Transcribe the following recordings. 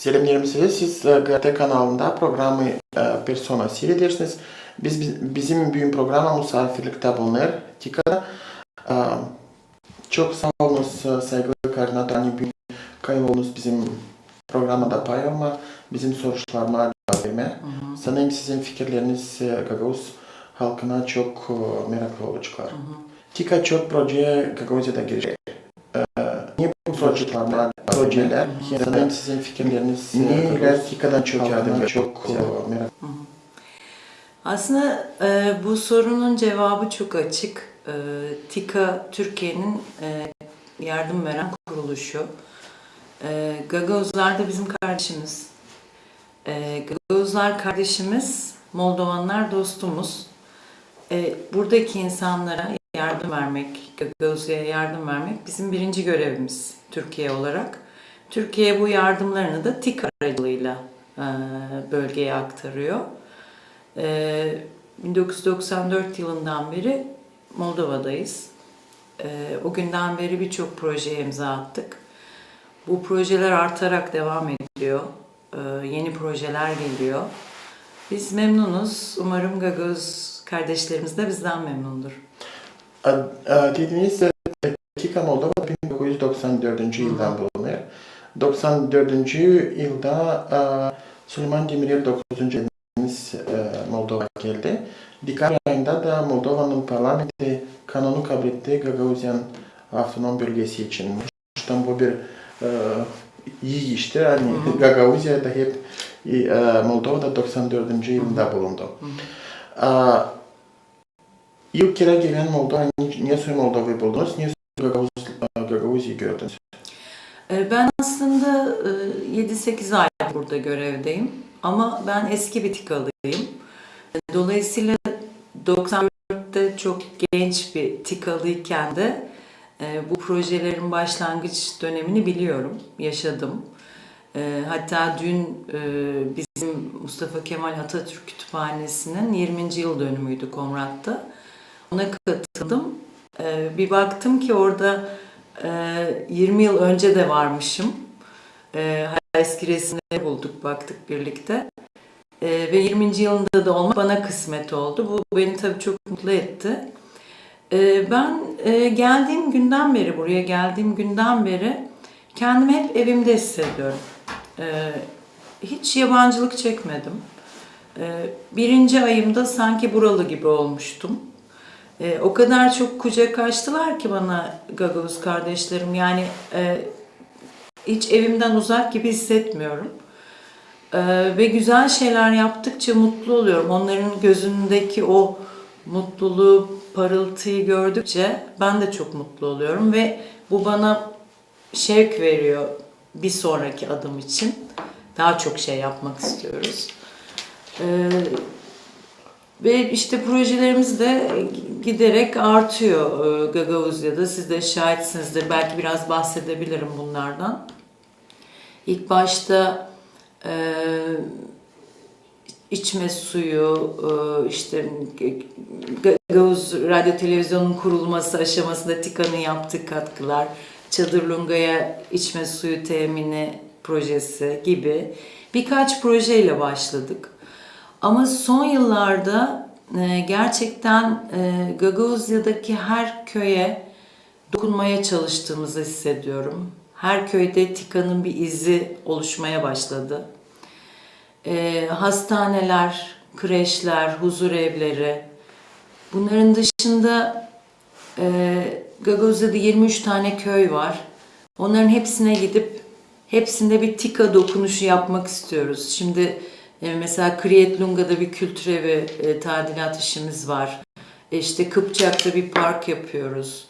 Selamlarım size. Siz GT kanalında programı Persona seyredersiniz. Bizim büyük programı misafirlikte bulunur. E, Çok sağ olunuz saygılı koordinatörü büyük kaybolunuz bizim programda paylaşma, bizim soruşturma cevap verme. Sanırım sizin fikirleriniz Gagavuz halkına çok meraklı olacaklar. Tika çok proje Gagavuzya'da girecek. Niye bu projeler? Sanırım sizin fikirleriniz niye Tika'dan çok yardım çok merak. Aslında bu sorunun cevabı çok açık. TİKA Türkiye'nin yardım veren kuruluşu. Gagavuzlar da bizim kardeşimiz. Gagavuzlar kardeşimiz, Moldovanlar dostumuz. Buradaki insanlara yardım vermek, Gagavuzya'ya yardım vermek bizim birinci görevimiz Türkiye olarak. Türkiye bu yardımlarını da TİKA aracılığıyla bölgeye aktarıyor. 1994 yılından beri Moldova'dayız. O günden beri birçok projeye imza attık. Bu projeler artarak devam ediyor. Yeni projeler geliyor. Biz memnunuz. Umarım Gagavuz kardeşlerimiz de bizden memnundur. Dediğiniz TİKA Moldova 1994. yıldan bulunuyor. 94. yılda Süleyman Demirel 9. Moldova geldi. Dikkat ayında da Moldova'nın parlamenti kanunu kabul etti Gagavuzyan Avtonom Bölgesi için. Bu bir iyi iştir. Hani Gagavuzya'da hep Moldova'da 94. yılında bulundu. İlk kere gelen Moldova, niye sonra Moldova'yı buldunuz? Niye Gagavuzya'yı gördünüz? Ben aslında 7-8 ay burada görevdeyim. Ama ben eski bir TİKA'lıyım. Dolayısıyla 94'te çok genç bir TİKA'lıyken de bu projelerin başlangıç dönemini biliyorum, yaşadım. Hatta dün bizim Mustafa Kemal Atatürk Kütüphanesi'nin 20. yıl dönümüydü Komrat'ta. Ona katıldım. Bir baktım ki orada 20 yıl önce de varmışım. Eski resimleri bulduk, baktık birlikte. Ve 20. yılında da olmak bana kısmet oldu. Bu beni tabii çok mutlu etti. Ben geldiğim günden beri, buraya geldiğim günden beri kendimi hep evimde hissediyorum. Hiç yabancılık çekmedim. Birinci ayımda sanki buralı gibi olmuştum. O kadar çok kucak açtılar ki bana Gagavuz kardeşlerim. Yani hiç evimden uzak gibi hissetmiyorum. Ve güzel şeyler yaptıkça mutlu oluyorum. Onların gözündeki o mutluluğu, parıltıyı gördükçe ben de çok mutlu oluyorum. Ve bu bana şevk veriyor bir sonraki adım için. Daha çok şey yapmak istiyoruz. Ve işte projelerimiz de giderek artıyor Gagavuzya'da. Siz de şahitsinizdir. Belki biraz bahsedebilirim bunlardan. İlk başta içme suyu, işte Gagavuz Radyo Televizyonu'nun kurulması aşamasında TİKA'nın yaptığı katkılar, Çadırlunga'ya içme suyu temini projesi gibi birkaç projeyle başladık. Ama son yıllarda gerçekten Gagavuzya'daki her köye dokunmaya çalıştığımızı hissediyorum. Her köyde TİKA'nın bir izi oluşmaya başladı. Hastaneler, kreşler, huzur evleri. Bunların dışında Gagavuzya'da 23 tane köy var. Onların hepsine gidip hepsinde bir TİKA dokunuşu yapmak istiyoruz. Şimdi mesela Kriyetlunga'da bir kültür evi tadilat işimiz var. İşte Kıpçak'ta bir park yapıyoruz.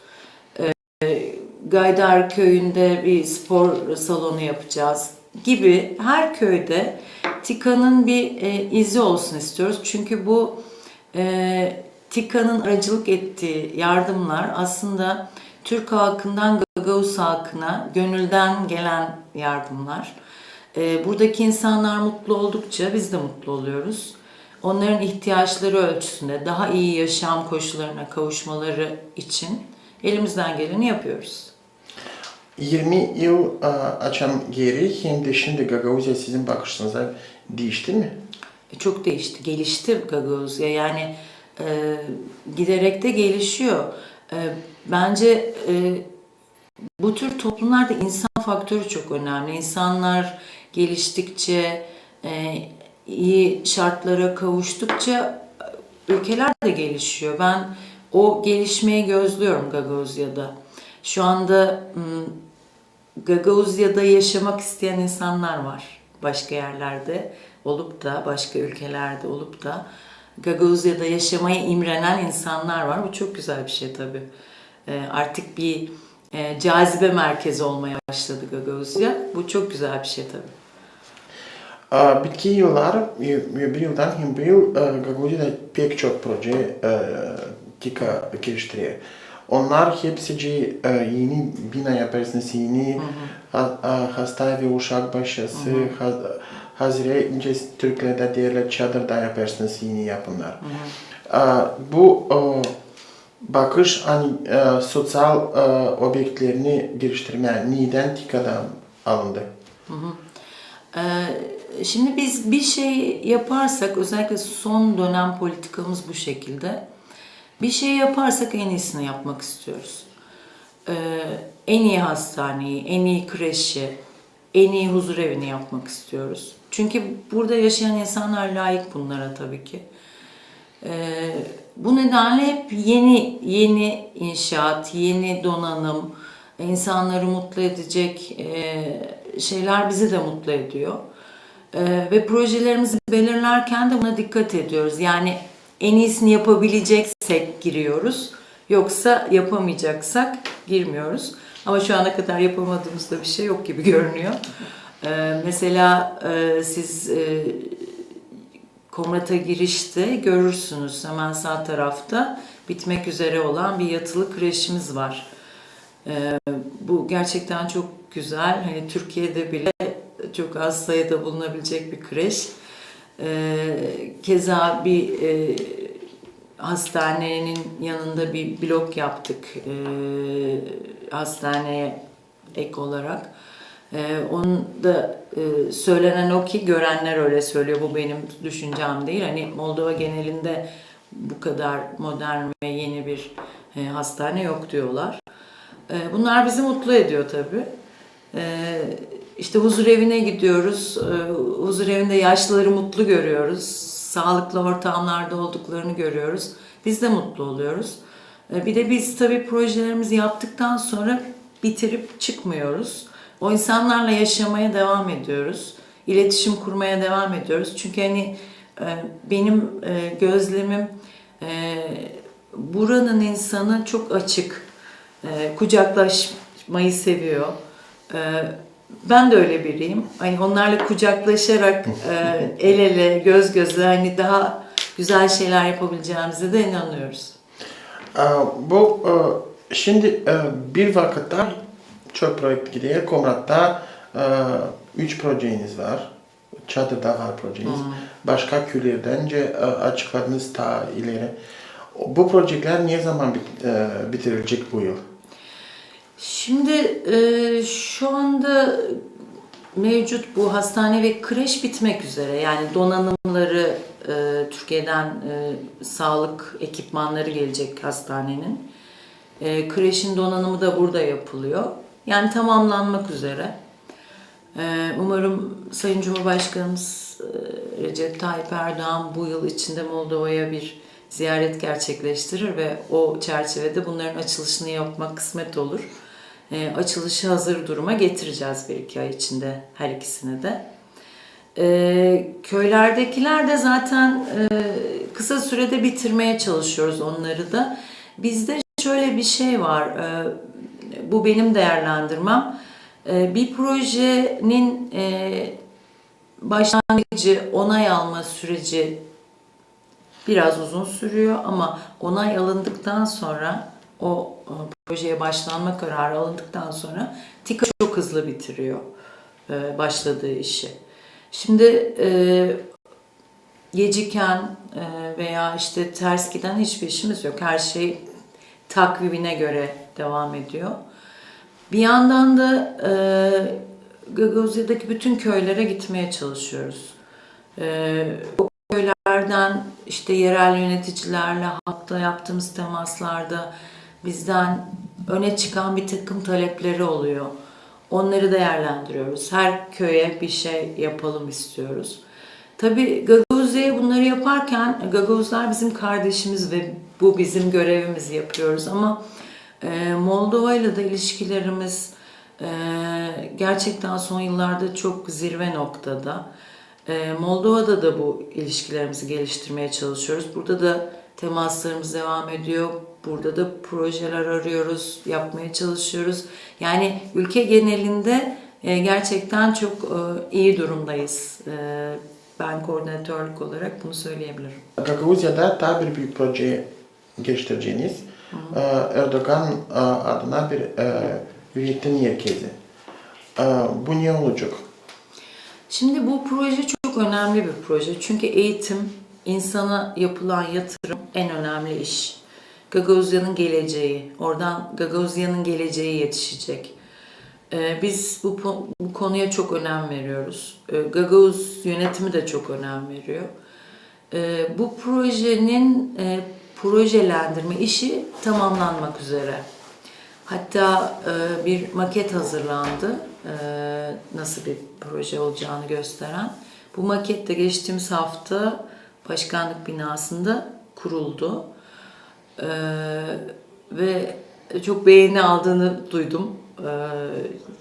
Gaydar köyünde bir spor salonu yapacağız gibi her köyde TİKA'nın bir izi olsun istiyoruz. Çünkü bu TİKA'nın aracılık ettiği yardımlar aslında Türk halkından Gagavuz halkına gönülden gelen yardımlar. Buradaki insanlar mutlu oldukça biz de mutlu oluyoruz. Onların ihtiyaçları ölçüsünde daha iyi yaşam koşullarına kavuşmaları için elimizden geleni yapıyoruz. 20 yıl açan geri hem de şimdi Gagauzya sizin bakışınıza değişti mi? Çok değişti, gelişti Gagauzya. Yani giderek de gelişiyor. Bence bu tür toplumlarda insan faktörü çok önemli. İnsanlar geliştikçe, iyi şartlara kavuştukça ülkeler de gelişiyor. Ben o gelişmeyi gözlüyorum Gagauzya'da. Şu anda Gagauzya'da yaşamak isteyen insanlar var. Başka yerlerde olup da, başka ülkelerde olup da Gagauzya'da yaşamaya imrenen insanlar var. Bu çok güzel bir şey tabii. Artık bir cazibe merkezi olmaya başladı Gagauzya. Bu çok güzel bir şey tabii. Bitki yıllar, bir yıldan hem bu yıl Gagauzya'da pek çok proje TİKA geliştiriyor. Onlar hepsi yeni bina yaparsınız, yeni hastane ve uşak başısı, Hazire ince Türkiye'de diğerler çadırda yaparsınız yeni yapımlar. Bu bakış hani sosyal obyektlerini geliştirmeye neden TİKA'dan alındı? Şimdi biz bir şey yaparsak, özellikle son dönem politikamız bu şekilde. Bir şey yaparsak en iyisini yapmak istiyoruz. En iyi hastaneyi, en iyi kreşi, en iyi huzurevini yapmak istiyoruz. Çünkü burada yaşayan insanlar layık bunlara tabii ki. Bu nedenle hep yeni inşaat, yeni donanım, insanları mutlu edecek şeyler bizi de mutlu ediyor. Ve projelerimizi belirlerken de buna dikkat ediyoruz. Yani en iyisini yapabileceksek giriyoruz. Yoksa yapamayacaksak girmiyoruz. Ama şu ana kadar yapamadığımızda bir şey yok gibi görünüyor. Mesela siz Komrat'a girişte görürsünüz hemen sağ tarafta bitmek üzere olan bir yatılı kreşimiz var. Bu gerçekten çok güzel. Hani Türkiye'de bile çok az sayıda bulunabilecek bir kreş. Keza bir hastanenin yanında bir blok yaptık hastaneye ek olarak. Onun da söylenen o ki görenler öyle söylüyor. Bu benim düşüncem değil. Hani Moldova genelinde bu kadar modern ve yeni bir hastane yok diyorlar. Bunlar bizi mutlu ediyor tabii. İşte huzurevine gidiyoruz. Huzurevinde yaşlıları mutlu görüyoruz. Sağlıklı ortamlarda olduklarını görüyoruz. Biz de mutlu oluyoruz. Bir de biz tabii projelerimizi yaptıktan sonra bitirip çıkmıyoruz. O insanlarla yaşamaya devam ediyoruz. İletişim kurmaya devam ediyoruz. Çünkü hani benim gözlemim buranın insanı çok açık. Kucaklaşmayı seviyor. Ben de öyle biriyim. Hani onlarla kucaklaşarak el ele, göz göze hani daha güzel şeyler yapabileceğimize de inanıyoruz. Bu şimdi bir vakitte çok proje gidiyor. Komrat'ta 3 projeniz var. Çadır'da var projeniz. Başka köylerden önce açıkladınız ta ileri. Bu projeler ne zaman bitirilecek bu yıl? Şimdi şu anda mevcut bu hastane ve kreş bitmek üzere. Yani donanımları Türkiye'den sağlık ekipmanları gelecek hastanenin. Kreşin donanımı da burada yapılıyor. Yani tamamlanmak üzere. Umarım Sayın Cumhurbaşkanımız Recep Tayyip Erdoğan bu yıl içinde Moldova'ya bir ziyaret gerçekleştirir ve o çerçevede bunların açılışını yapmak kısmet olur. Açılışı hazır duruma getireceğiz bir iki ay içinde her ikisini de. Köylerdekiler de zaten kısa sürede bitirmeye çalışıyoruz onları da. Bizde şöyle bir şey var, bu benim değerlendirmem. Bir projenin başlangıcı, onay alma süreci biraz uzun sürüyor ama onay alındıktan sonra o projeye başlanma kararı alındıktan sonra TİKA çok hızlı bitiriyor başladığı işi. Şimdi geciken veya işte ters giden hiçbir işimiz yok. Her şey takvimine göre devam ediyor. Bir yandan da Gagavuzya'daki bütün köylere gitmeye çalışıyoruz. O köylerden işte yerel yöneticilerle halkla yaptığımız temaslarda bizden öne çıkan bir takım talepleri oluyor. Onları değerlendiriyoruz. Her köye bir şey yapalım istiyoruz. Tabii Gagavuzya'ya bunları yaparken Gagavuzlar bizim kardeşimiz ve bu bizim görevimiz yapıyoruz ama Moldova ile de ilişkilerimiz gerçekten son yıllarda çok zirve noktada. Moldova'da da bu ilişkilerimizi geliştirmeye çalışıyoruz. Burada da temaslarımız devam ediyor. Burada da projeler arıyoruz, yapmaya çalışıyoruz. Yani ülke genelinde gerçekten çok iyi durumdayız. Ben koordinatörlük olarak bunu söyleyebilirim. Gagavuzya'da daha bir büyük proje geliştireceğiniz Erdoğan adına bir üretim merkezi. Bu ne olacak? Şimdi bu proje çok önemli bir proje. Çünkü eğitim, insana yapılan yatırım en önemli iş. Gagavuzya'nın geleceği, oradan Gagavuzya'nın geleceği yetişecek. Biz bu konuya çok önem veriyoruz. Gagavuz yönetimi de çok önem veriyor. Bu projenin projelendirme işi tamamlanmak üzere. Hatta bir maket hazırlandı. Nasıl bir proje olacağını gösteren. Bu maket de geçtiğimiz hafta başkanlık binasında kuruldu. Ve çok beğeni aldığını duydum.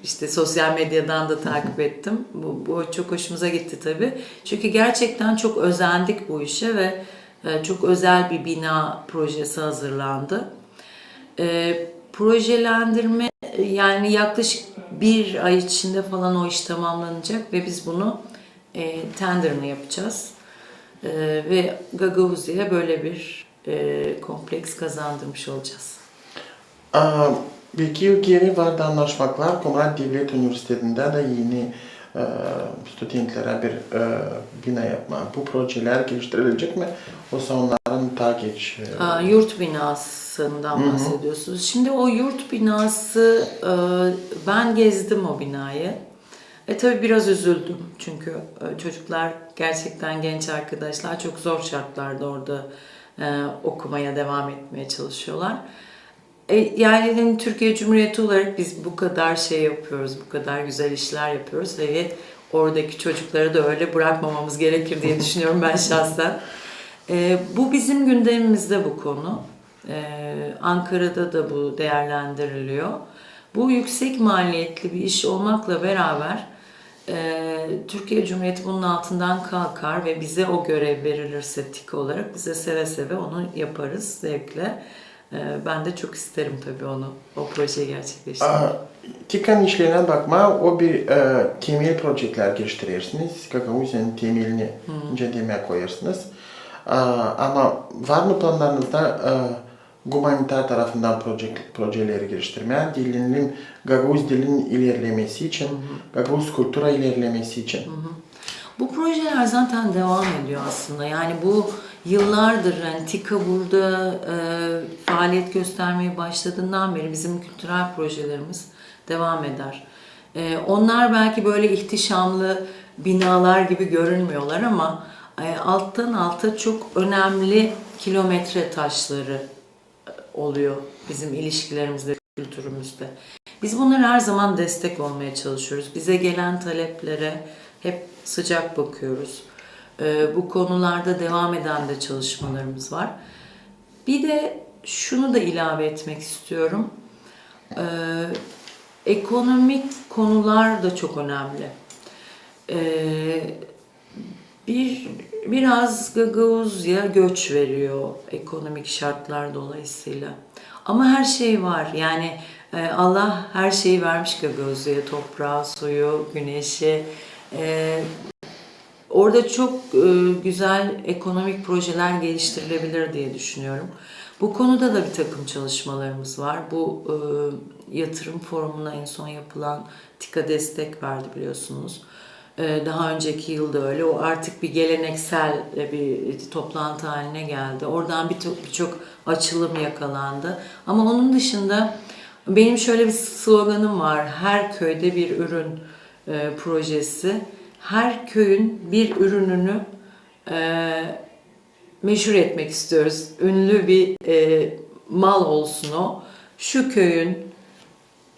İşte sosyal medyadan da takip ettim. Bu çok hoşumuza gitti tabii. Çünkü gerçekten çok özendik bu işe ve çok özel bir bina projesi hazırlandı. Projelendirme yani yaklaşık bir ay içinde falan o iş tamamlanacak ve biz bunu tenderını yapacağız. Ve Gagavuzya'ya böyle bir kompleks kazandırmış olacağız. Bir iki yıl geri vardı anlaşmalar. Komrat Devlet Üniversitesi'nde de yeni studentlere bir bina yapma. Bu projeler geliştirilecek mi? Yoksa onların daha geç? Yurt binasından bahsediyorsunuz. Şimdi o yurt binası, ben gezdim o binayı. Tabii biraz üzüldüm çünkü çocuklar gerçekten genç arkadaşlar çok zor şartlarda orada okumaya devam etmeye çalışıyorlar. Yani hani Türkiye Cumhuriyeti olarak biz bu kadar şey yapıyoruz, bu kadar güzel işler yapıyoruz ve oradaki çocukları da öyle bırakmamamız gerekir diye düşünüyorum ben şahsen. Bu bizim gündemimizde bu konu. Ankara'da da bu değerlendiriliyor. Bu yüksek maliyetli bir iş olmakla beraber Türkiye Cumhuriyeti bunun altından kalkar ve bize o görev verilirse TİK olarak bize seve seve onu yaparız zevkle. Ben de çok isterim tabii onu, o projeyi gerçekleştirmek. TİK'in işlerine bakma, o bir temel projeler geliştirirsiniz. Gagavuzya'nın temelini incelemeye koyarsınız. Ama var mı planlarınızda humanitar tarafından projeleri geliştirmeye, Gagavuz dilinin ilerlemesi için, Gagavuz kültürü ilerlemesi için? Bu projeler zaten devam ediyor aslında. Yani bu yıllardır yani TİKA burada faaliyet göstermeye başladığından beri bizim kültürel projelerimiz devam eder. Onlar belki böyle ihtişamlı binalar gibi görünmüyorlar ama alttan alta çok önemli kilometre taşları oluyor bizim ilişkilerimizde, kültürümüzde. Biz bunlara her zaman destek olmaya çalışıyoruz. Bize gelen taleplere hep sıcak bakıyoruz. Bu konularda devam eden de çalışmalarımız var. Bir de şunu da ilave etmek istiyorum. Ekonomik konular da çok önemli. Biraz Gagavuzya göç veriyor ekonomik şartlar dolayısıyla. Ama her şey var. Yani Allah her şeyi vermiş Gagavuzya'ya. Toprağı, suyu, güneşi. Orada çok güzel ekonomik projeler geliştirilebilir diye düşünüyorum. Bu konuda da bir takım çalışmalarımız var. Bu yatırım forumuna en son yapılan TİKA destek verdi biliyorsunuz. Daha önceki yılda öyle. O artık bir geleneksel bir toplantı haline geldi. Oradan birçok açılım yakalandı. Ama onun dışında Benim şöyle bir sloganım var. Her köyde bir ürün projesi. Her köyün bir ürününü meşhur etmek istiyoruz. Ünlü bir mal olsun o. Şu köyün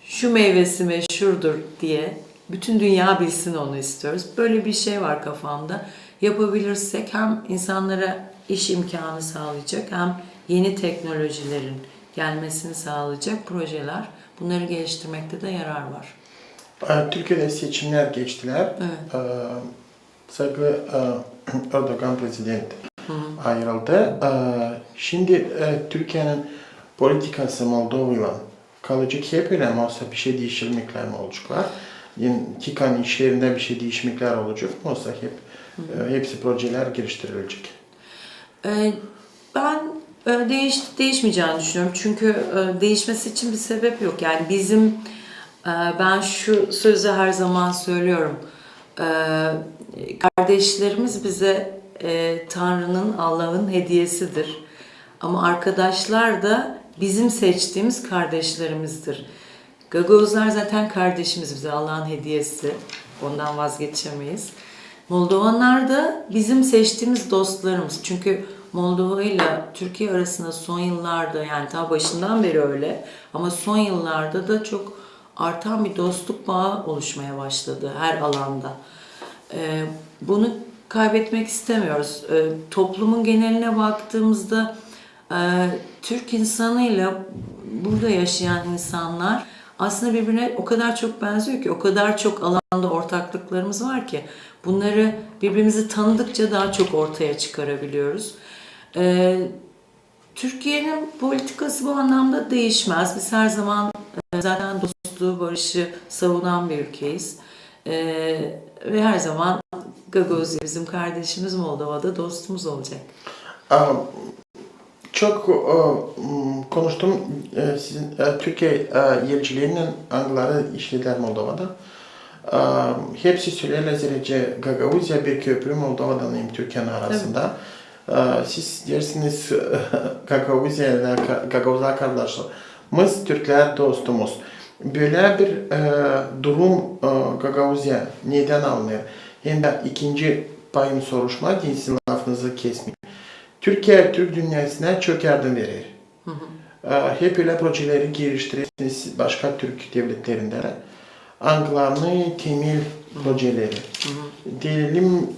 şu meyvesi meşhurdur diye bütün dünya bilsin onu istiyoruz. Böyle bir şey var kafamda. Yapabilirsek hem insanlara iş imkanı sağlayacak hem yeni teknolojilerin gelmesini sağlayacak projeler. Bunları geliştirmekte de yarar var. Türkiye'de seçimler geçtiler. Evet. Saygılı Erdoğan prezident ayrıldı. Şimdi Türkiye'nin politikası Moldova'yla kalacak hep öyle mi olsa bir şey değiştirmekler mi olacaklar? Yani TİKA'nın işlerinde bir şey değişmekler olacak mı olsa hepsi projeler geliştirilecek? Ben değişmeyeceğini düşünüyorum. Çünkü değişmesi için bir sebep yok. Yani ben şu sözü her zaman söylüyorum. Kardeşlerimiz bize Tanrı'nın, Allah'ın hediyesidir. Ama arkadaşlar da bizim seçtiğimiz kardeşlerimizdir. Gagavuzlar zaten kardeşimiz, bize Allah'ın hediyesi. Ondan vazgeçemeyiz. Moldovanlar da bizim seçtiğimiz dostlarımız. Çünkü Moldova ile Türkiye arasında son yıllarda, yani ta başından beri öyle, ama son yıllarda da çok artan bir dostluk bağı oluşmaya başladı her alanda. Bunu kaybetmek istemiyoruz. Toplumun geneline baktığımızda Türk insanıyla burada yaşayan insanlar aslında birbirine o kadar çok benziyor ki, o kadar çok alanda ortaklıklarımız var ki bunları birbirimizi tanıdıkça daha çok ortaya çıkarabiliyoruz. Türkiye'nin politikası bu anlamda değişmez. Biz her zaman zaten dostluğu, barışı savunan bir ülkeyiz. Ve her zaman Gagavuzya bizim kardeşimiz, Moldova'da dostumuz olacak. Çok konuştum. Sizin Türkiye elçilerinin hangileri işlediler Moldova'da. Hepsi söylerler sadece Gagavuzya bir köprü Moldova'dan hem Türkiye'nin arasında. Siz dersiniz Gagavuzlar kardeşlerimiz, Türkler dostumuz. Böyle bir durum Gagavuzya neden alınıyor? Hem de ikinci payım soruşma, sizin lafınızı kesmeyin. Türkiye, Türk dünyasına çok yardım verir. Hep öyle projeleri geliştirirsiniz başka Türk devletlerinde. Anglarını temel projeleri. Diyelim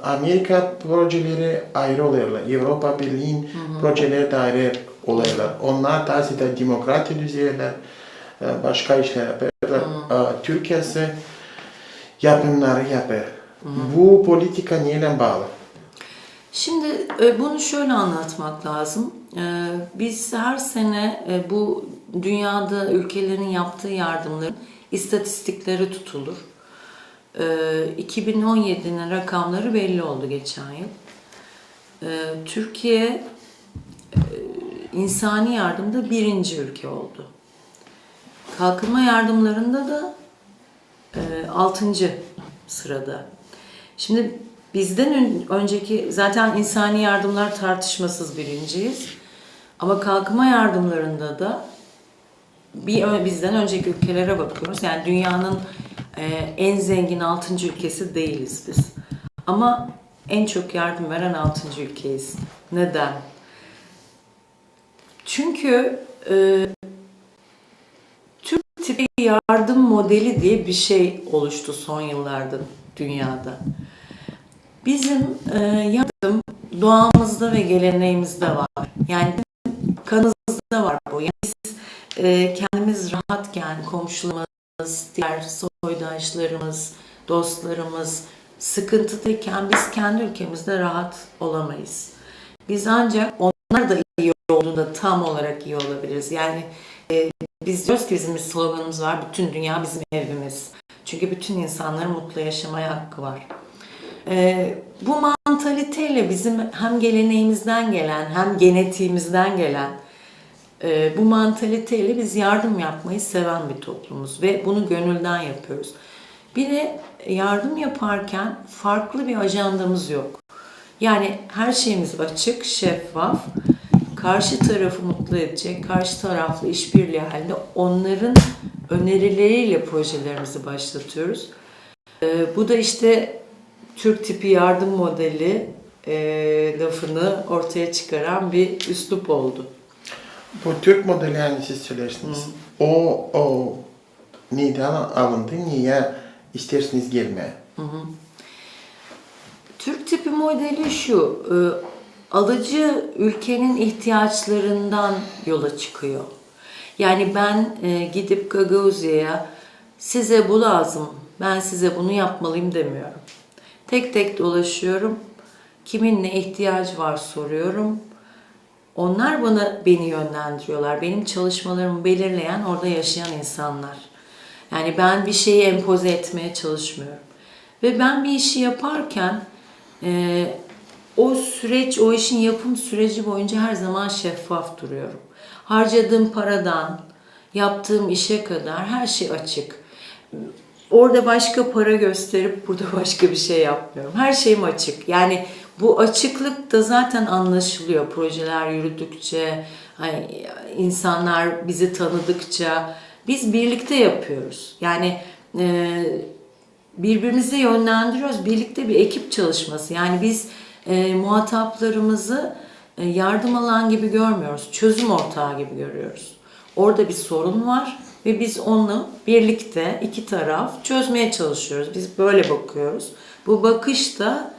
Amerika projeleri ayrı oluyorlar. Avrupa Birliği'nin projeleri de ayrı oluyorlar. Onlar daha ziyade demokrati düzeyler, başka işler yapıyorlar. Türkiye ise yapımları yapıyor. Bu politika neyle bağlı? Şimdi bunu şöyle anlatmak lazım. Biz her sene bu dünyada ülkelerin yaptığı yardımların istatistikleri tutulur. 2017'nin rakamları belli oldu geçen yıl. Türkiye insani yardımda birinci ülke oldu. Kalkınma yardımlarında da 6. sırada. Şimdi bizden önceki zaten insani yardımlar tartışmasız birinciyiz. Ama kalkınma yardımlarında da bizden önceki ülkelere bakıyoruz. Yani dünyanın en zengin 6. ülkesi değiliz biz. Ama en çok yardım veren 6. ülkeyiz. Neden? Çünkü Türk tipi yardım modeli diye bir şey oluştu son yıllarda dünyada. Bizim yardım doğamızda ve geleneğimizde var. Yani kanımızda var bu. Yani biz kendimiz rahatken komşularımız, diğer soydaşlarımız, dostlarımız sıkıntıdayken biz kendi ülkemizde rahat olamayız. Biz ancak onlar da iyi olduğunda tam olarak iyi olabiliriz. Yani biz diyoruz ki bizim bir sloganımız var. Bütün dünya bizim evimiz. Çünkü bütün insanların mutlu yaşamaya hakkı var. Bu mantaliteyle bizim hem geleneğimizden gelen hem genetiğimizden gelen bu mantaliteyle biz yardım yapmayı seven bir toplumuz ve bunu gönülden yapıyoruz. Bir de yardım yaparken farklı bir ajandamız yok. Yani her şeyimiz açık, şeffaf. karşı tarafı mutlu edecek, karşı taraflı işbirliği halinde onların önerileriyle projelerimizi başlatıyoruz. Bu da işte Türk tipi yardım modeli lafını ortaya çıkaran bir üslup oldu. Bu Türk modeli yani siz söylersiniz. O neden alındı, niye istersiniz gelmeye? Türk tipi modeli şu, alıcı ülkenin ihtiyaçlarından yola çıkıyor. Yani ben gidip Gagavuzya'ya size bu lazım, ben size bunu yapmalıyım demiyorum. Tek tek dolaşıyorum, kimin ne ihtiyacı var soruyorum. Onlar beni yönlendiriyorlar. Benim çalışmalarımı belirleyen orada yaşayan insanlar. Yani ben bir şeyi empoze etmeye çalışmıyorum. Ve ben bir işi yaparken o süreç, o işin yapım süreci boyunca her zaman şeffaf duruyorum. Harcadığım paradan, yaptığım işe kadar her şey açık. Orada başka para gösterip burada başka bir şey yapmıyorum. Her şeyim açık. Yani bu açıklık da zaten anlaşılıyor. Projeler yürüdükçe, hani insanlar bizi tanıdıkça biz birlikte yapıyoruz. Yani birbirimizi yönlendiriyoruz. Birlikte bir ekip çalışması. Yani biz muhataplarımızı yardım alan gibi görmüyoruz. Çözüm ortağı gibi görüyoruz. Orada bir sorun var ve biz onu birlikte iki taraf çözmeye çalışıyoruz. Biz böyle bakıyoruz. Bu bakış da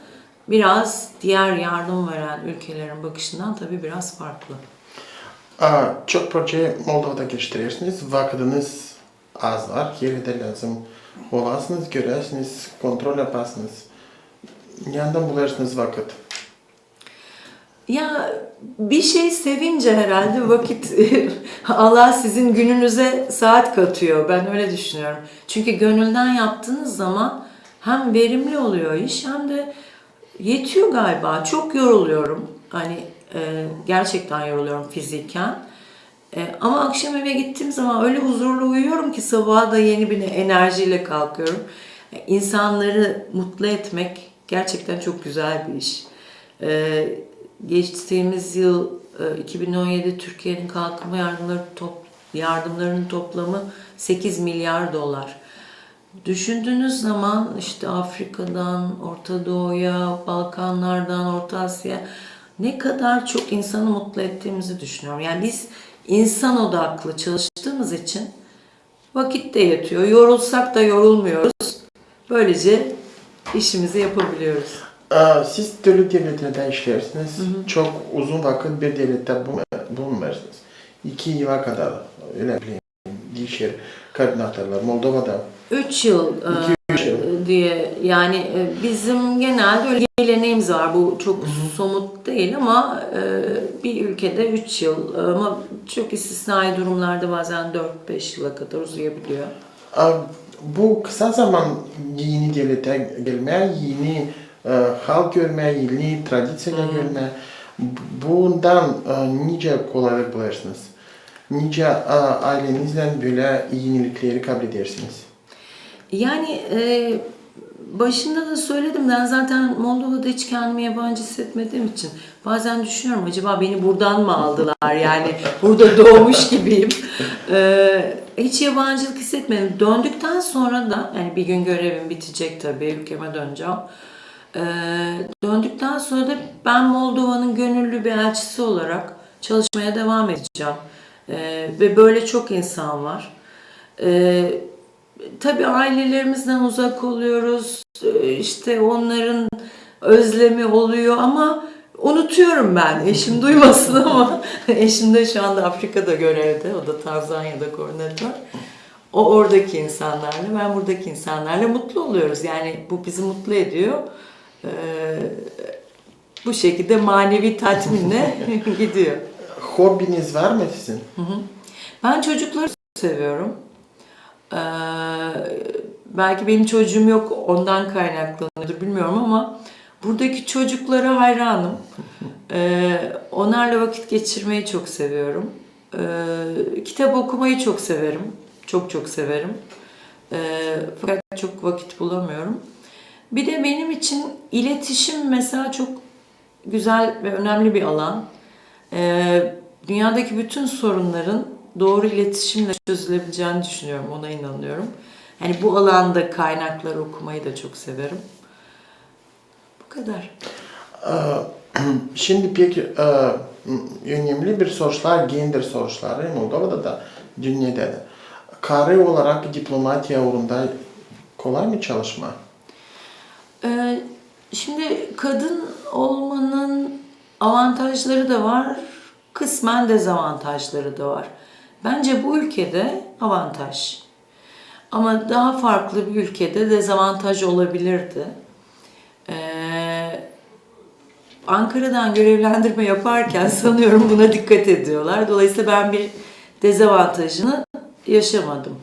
biraz diğer yardım veren ülkelerin bakışından tabii biraz farklı. Çok proje Moldova'da geliştirirsiniz. Vaktiniz az var. Yeri lazım olasınız, göresiniz, kontrol yaparsınız. Nereden bularsınız vakit? Ya bir şey sevince herhalde vakit Allah sizin gününüze saat katıyor. Ben öyle düşünüyorum. Çünkü gönülden yaptığınız zaman hem verimli oluyor iş hem de yetiyor galiba. Çok yoruluyorum. Hani gerçekten yoruluyorum fiziken. Ama akşam eve gittiğim zaman öyle huzurlu uyuyorum ki sabaha da yeni bir enerjiyle kalkıyorum. İnsanları mutlu etmek gerçekten çok güzel bir iş. Geçtiğimiz yıl 2017 Türkiye'nin kalkınma yardımlarının toplamı 8 milyar dolar. Düşündüğünüz zaman işte Afrika'dan, Orta Doğu'ya, Balkanlardan, Orta Asya'ya ne kadar çok insanı mutlu ettiğimizi düşünüyorum. Yani biz insan odaklı çalıştığımız için vakit de yetiyor. Yorulsak da yorulmuyoruz. Böylece işimizi yapabiliyoruz. Siz türlü devletlerde işlersiniz. Çok uzun vakit bir devlette bulunmuyorsunuz. 2 yıla kadar öyle bileyim. Değişir koordinatörler Moldova'da. 3 yıl 2-3 yıl. diye yani bizim genelde öyle geleneğimiz var. Bu çok somut değil ama bir ülkede 3 yıl ama çok istisnai durumlarda bazen 4-5 yıla kadar uzayabiliyor. Bu kısa zaman yeni devlete gelmeye, yeni halk görmeye, yeni tradisyoner görmeye bundan nice kolaylık bularsınız. Nice ailenizle böyle yenilikleri kabul edersiniz. Yani başında da söyledim, ben zaten Moldova'da hiç kendimi yabancı hissetmediğim için bazen düşünüyorum acaba beni buradan mı aldılar, yani burada doğmuş gibiyim. Hiç yabancılık hissetmedim. Döndükten sonra da yani bir gün görevim bitecek tabii, ülkeme döneceğim. Döndükten sonra da ben Moldova'nın gönüllü bir elçisi olarak çalışmaya devam edeceğim. Ve böyle çok insan var. Tabii ailelerimizden uzak oluyoruz, işte onların özlemi oluyor ama unutuyorum ben. Eşim duymasın ama eşim de şu anda Afrika'da görevde, o da Tanzanya'da koordinatör. O oradaki insanlarla, ben buradaki insanlarla mutlu oluyoruz. Yani bu bizi mutlu ediyor. Bu şekilde manevi tatminle gidiyor. Hobiniz var mı sizin? Ben çocukları seviyorum. Belki benim çocuğum yok, ondan kaynaklanıyordur bilmiyorum ama buradaki çocuklara hayranım. Onlarla vakit geçirmeyi çok seviyorum. Kitap okumayı çok severim. Çok çok severim. Fakat çok vakit bulamıyorum. Bir de benim için iletişim mesela çok güzel ve önemli bir alan. Dünyadaki bütün sorunların doğru iletişimle çözülebileceğini düşünüyorum, ona inanıyorum. Hani bu alanda kaynaklar okumayı da çok severim. Bu kadar. Şimdi peki önemli bir sorular, gender soruları Moldova'da da dünyada da. Karı olarak diplomatiya uğrunda kolay mı çalışma? Şimdi kadın olmanın avantajları da var, kısmen dezavantajları da var. Bence bu ülkede avantaj. Ama daha farklı bir ülkede dezavantaj olabilirdi. Ankara'dan görevlendirme yaparken sanıyorum buna dikkat ediyorlar. Dolayısıyla ben bir dezavantajını yaşamadım.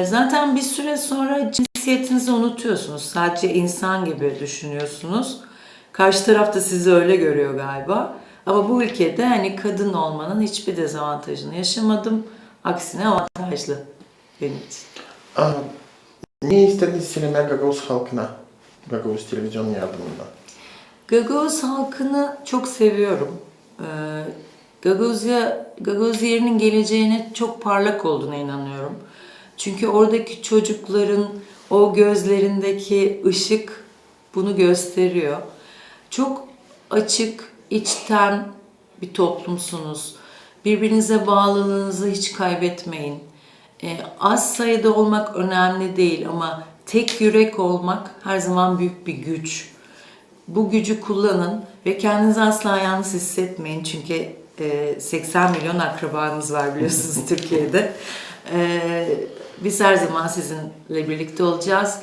Zaten bir süre sonra cinsiyetinizi unutuyorsunuz. Sadece insan gibi düşünüyorsunuz. Karşı taraf da sizi öyle görüyor galiba. Ama bu ülkede hani kadın olmanın hiçbir dezavantajını yaşamadım. Aksine avantajlı benim için. Ne istediniz sinema Gagavuz halkına? Gagavuz televizyon yardımında. Gagavuz halkını çok seviyorum. Gagavuz yerinin geleceğine çok parlak olduğuna inanıyorum. Çünkü oradaki çocukların o gözlerindeki ışık bunu gösteriyor. Çok açık, içten bir toplumsunuz. Birbirinize bağlılığınızı hiç kaybetmeyin. Az sayıda olmak önemli değil ama tek yürek olmak her zaman büyük bir güç. Bu gücü kullanın ve kendinizi asla yalnız hissetmeyin. Çünkü 80 milyon akrabanız var biliyorsunuz Türkiye'de. Biz her zaman sizinle birlikte olacağız.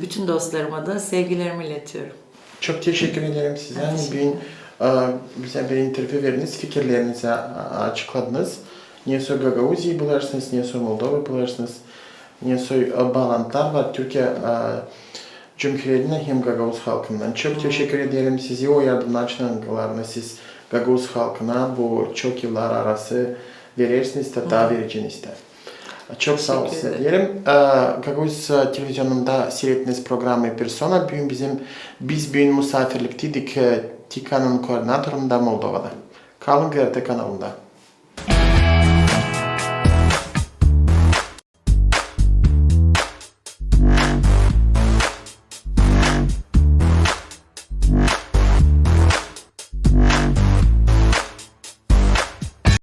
Bütün dostlarıma da sevgilerimi iletiyorum. Çok teşekkür ederim size. Bugün bize bir interview verdiniz, fikirlerinizi açıkladınız. Ne soy Gagavuz'u bularsınız, ne soy Moldova bularsınız, ne soy bağlantılar var Türkiye Cumhuriyeti'ne hem Gagavuz halkından. Çok teşekkür ederim size o yardımlarına siz Gagavuz halkına bu çok yıllar arası verirsiniz de daha vereceğiniz de. Çok sağ olun size diyelim. Gagavuz televizyonunda seyrettiğiniz programı Persona biz bugün misafirlikteydik TİKA'nın koordinatöründe Moldova'da. Kalın GRT kanalında.